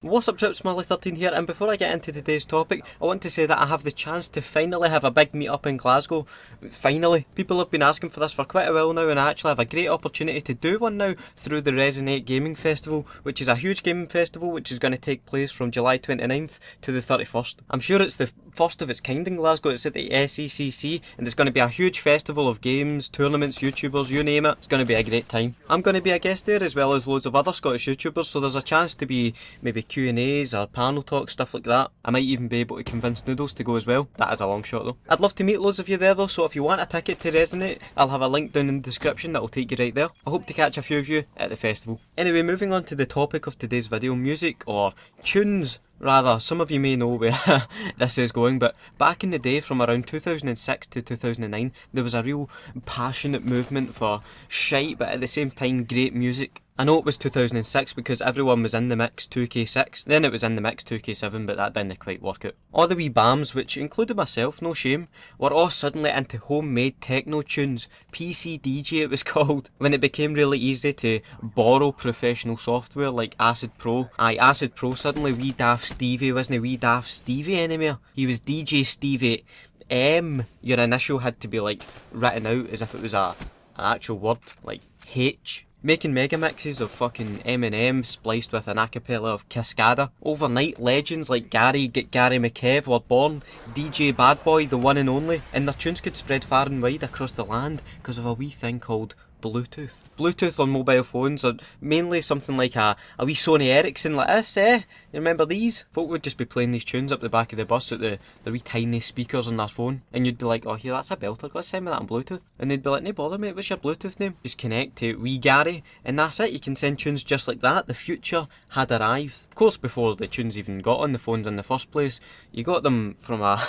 What's up, Trips? Smiley13 here, and before I get into today's topic, I want to say that I have the chance to finally have a big meet up in Glasgow. Finally. People have been asking for this for quite a while now, and I actually have a great opportunity to do one now through the Resonate Gaming Festival, which is a huge gaming festival which is going to take place from July 29th to the 31st. I'm sure it's the first of its kind in Glasgow. It's at the SECC, and it's going to be a huge festival of games, tournaments, YouTubers, you name it. It's going to be a great time. I'm going to be a guest there as well as loads of other Scottish YouTubers, so there's a chance to be maybe Q&As or panel talks, stuff like that. I might even be able to convince Noodles to go as well. That is a long shot though. I'd love to meet loads of you there though, so if you want a ticket to Resonate, I'll have a link down in the description that will take you right there. I hope to catch a few of you at the festival. Anyway, moving on to the topic of today's video, music, or tunes rather. Some of you may know where this is going, but back in the day from around 2006 to 2009, there was a real passionate movement for shite but at the same time great music. I know it was 2006 because everyone was in the mix 2K6, then it was in the mix 2K7, but that didn't quite work out. All the wee bams, which included myself, no shame, were all suddenly into homemade techno tunes, PC DJ it was called, when it became really easy to borrow professional software like Acid Pro. Acid Pro, suddenly wee daft Stevie wasn't wee daft Stevie anymore, he was DJ Stevie M. Your initial had to be like written out as if it was an actual word, like H. Making mega mixes of fucking Eminem spliced with an acapella of Cascada. Overnight legends like Gary McKev were born, DJ Bad Boy, the one and only, and their tunes could spread far and wide across the land because of a wee thing called Bluetooth. Bluetooth on mobile phones are mainly something like a wee Sony Ericsson like this, You remember these? Folk would just be playing these tunes up the back of the bus with the wee tiny speakers on their phone, and you'd be like, oh here, that's a belter, go send me that on Bluetooth. And they'd be like, no bother mate, what's your Bluetooth name? Just connect to wee Gary, and that's it, you can send tunes just like that. The future had arrived. Of course, before the tunes even got on the phones in the first place, you got them from a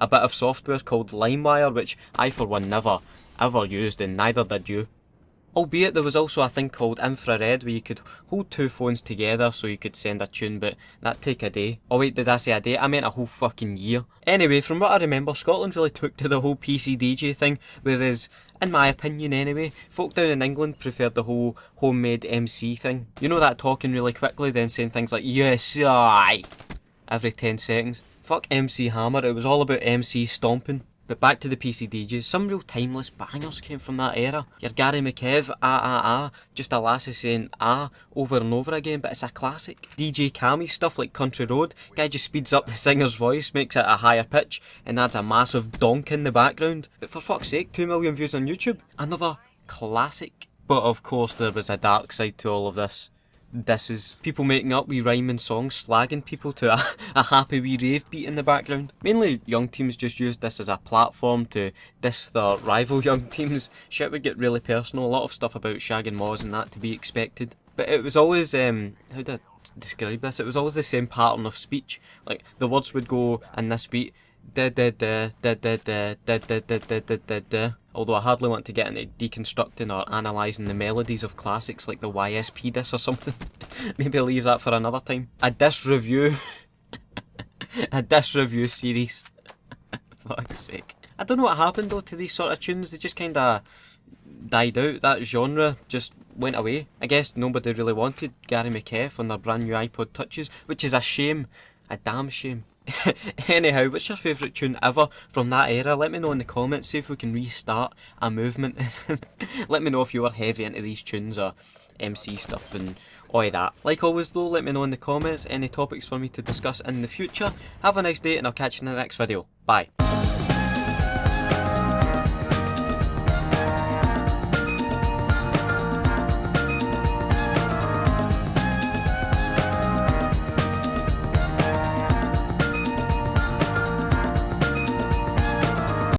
bit of software called LimeWire, which I for one never ever used, and neither did you. Albeit there was also a thing called infrared where you could hold two phones together so you could send a tune, but that'd take a day. Oh wait, did I say a day? I meant a whole fucking year. Anyway, from what I remember, Scotland really took to the whole PC DJ thing, whereas, in my opinion anyway, folk down in England preferred the whole homemade MC thing. You know, that talking really quickly then saying things like, yes, aye, every 10 seconds. Fuck MC Hammer, it was all about MC stomping. But back to the PC DJs, some real timeless bangers came from that era. Your Gary McKev, just a lassie saying over and over again, but it's a classic. DJ Cammy stuff like Country Road, guy just speeds up the singer's voice, makes it a higher pitch, and adds a massive donk in the background. But for fuck's sake, 2 million views on YouTube, another classic. But of course there was a dark side to all of this. Disses. People making up wee rhyming songs, slagging people to a happy wee rave beat in the background. Mainly young teams just used this as a platform to diss their rival young teams. Shit would get really personal, a lot of stuff about shagging Moz and that to be expected. But it was always, how do I describe this? It was always the same pattern of speech. Like, the words would go in this beat, da da da da da da da da da da da da da. Although I hardly want to get into deconstructing or analysing the melodies of classics like the YSP diss or something. Maybe I'll leave that for another time. A diss review. A diss review series. Fuck's sake. I don't know what happened though to these sort of tunes, they just kinda died out. That genre just went away. I guess nobody really wanted Gary McKev on their brand new iPod Touches, which is a shame. A damn shame. Anyhow, what's your favourite tune ever from that era? Let me know in the comments, see if we can restart a movement. Let me know if you were heavy into these tunes or MC stuff and all that. Like always though, let me know in the comments any topics for me to discuss in the future. Have a nice day and I'll catch you in the next video. Bye.